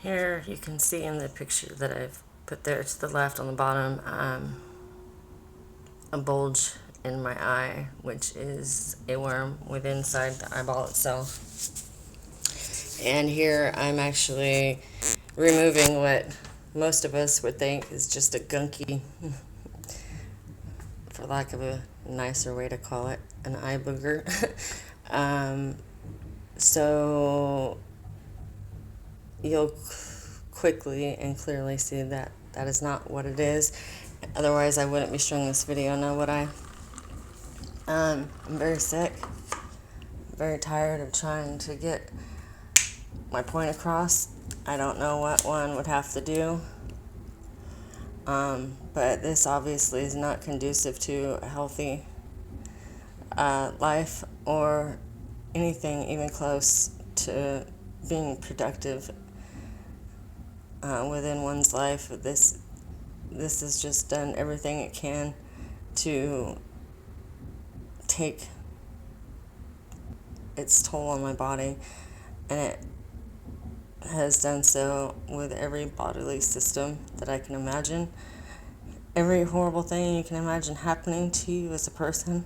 Here you can see in the picture that I've put there to the left on the bottom, a bulge in my eye, which is a worm within inside the eyeball itself. And here I'm actually removing what most of us would think is just a gunky, for lack of a nicer way to call it, an eye booger. So you'll quickly and clearly see that that is not what it is. Otherwise, I wouldn't be showing this video now, would I? I'm very sick, very tired of trying to get my point across. I don't know what one would have to do, but this obviously is not conducive to a healthy life or anything even close to being productive within one's life. This has just done everything it can to take its toll on my body, and it has done so with every bodily system that I can imagine. Every horrible thing you can imagine happening to you as a person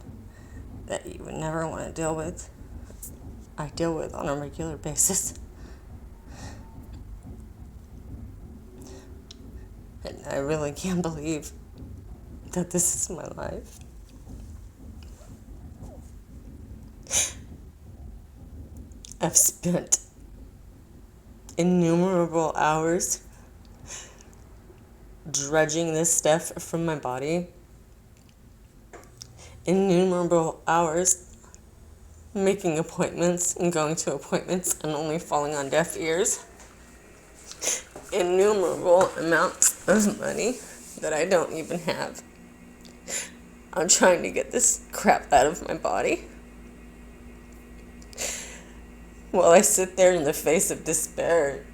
that you would never want to deal with, I deal with on a regular basis. And I really can't believe that this is my life. I've spent innumerable hours dredging this stuff from my body, innumerable hours making appointments and going to appointments and only falling on deaf ears, innumerable amounts of money that I don't even have. I'm trying to get this crap out of my body while I sit there in the face of despair,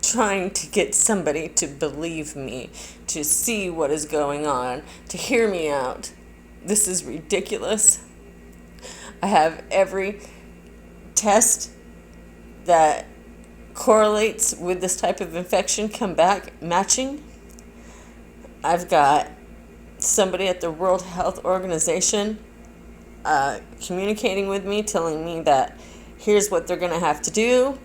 trying to get somebody to believe me, to see what is going on, to hear me out. This is ridiculous. I have every test that correlates with this type of infection come back matching. I've got somebody at the World Health Organization communicating with me, telling me that here's what they're going to have to do.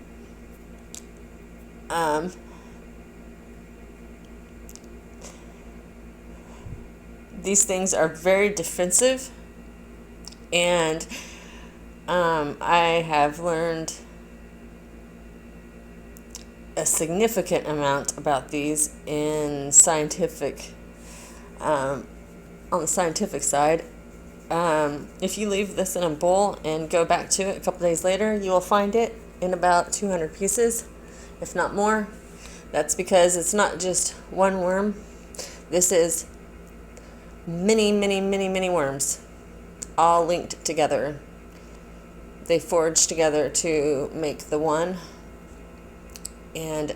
These things are very defensive, and I have learned a significant amount about these in scientific, on the scientific side. If you leave this in a bowl and go back to it a couple days later, you will find it in about 200 pieces, if not more. That's because it's not just one worm. This is many, many, many, many worms, all linked together. They forge together to make the one. And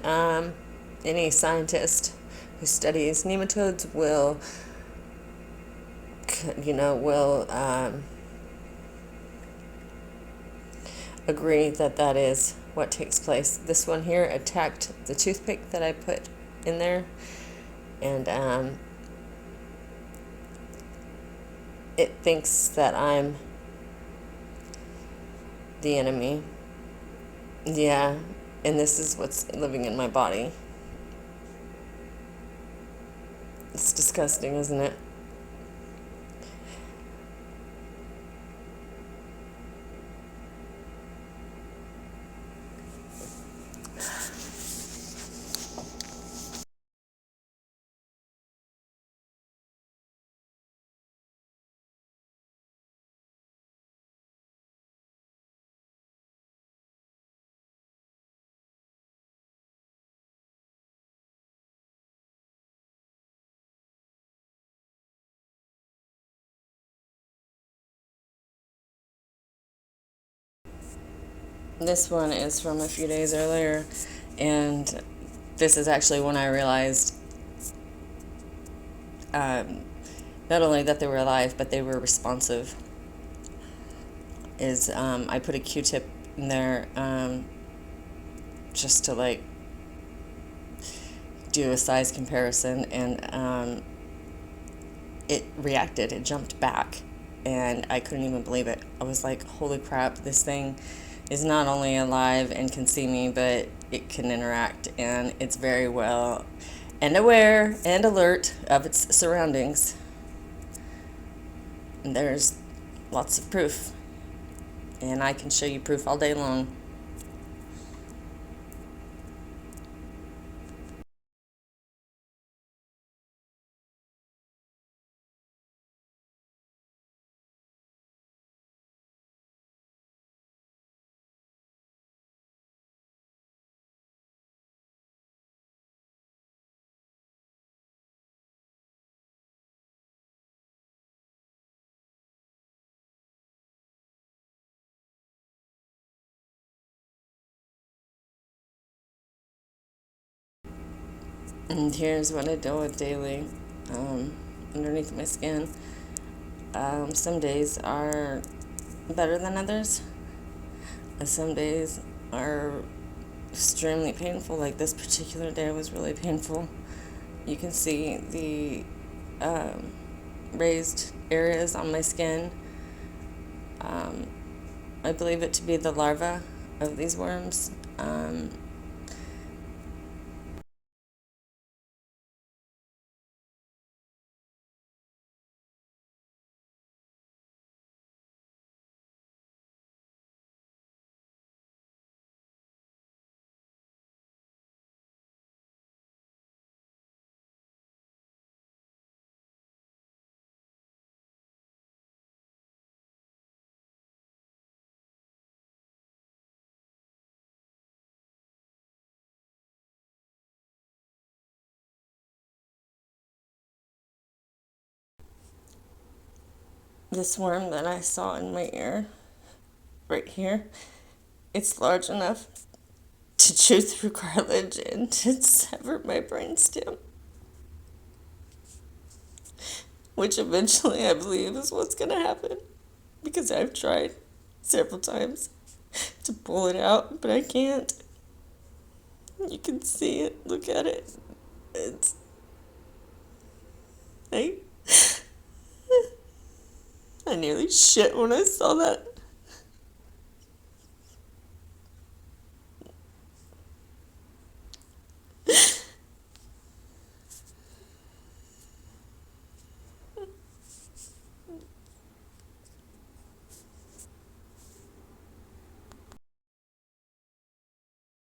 any scientist who studies nematodes will agree that that is what takes place. This one here attacked the toothpick that I put in there, and it thinks that I'm the enemy. Yeah, and this is what's living in my body. It's disgusting, isn't it? This one is from a few days earlier, and this is actually when I realized not only that they were alive, but they were responsive. I put a Q-tip in there just to do a size comparison, and it reacted, it jumped back, and I couldn't even believe it. I was like, holy crap, this thing is not only alive and can see me, but it can interact, and it's very well and aware and alert of its surroundings. And there's lots of proof, and I can show you proof all day long. And here's what I deal with daily, underneath my skin. Some days are better than others. Some days are extremely painful. Like this particular day was really painful. You can see the raised areas on my skin. I believe it to be the larva of these worms. This worm that I saw in my ear, right here, it's large enough to chew through cartilage and to sever my brainstem, which eventually I believe is what's going to happen, because I've tried several times to pull it out, but I can't. You can see it. Look at it. It's I I nearly shit when I saw that.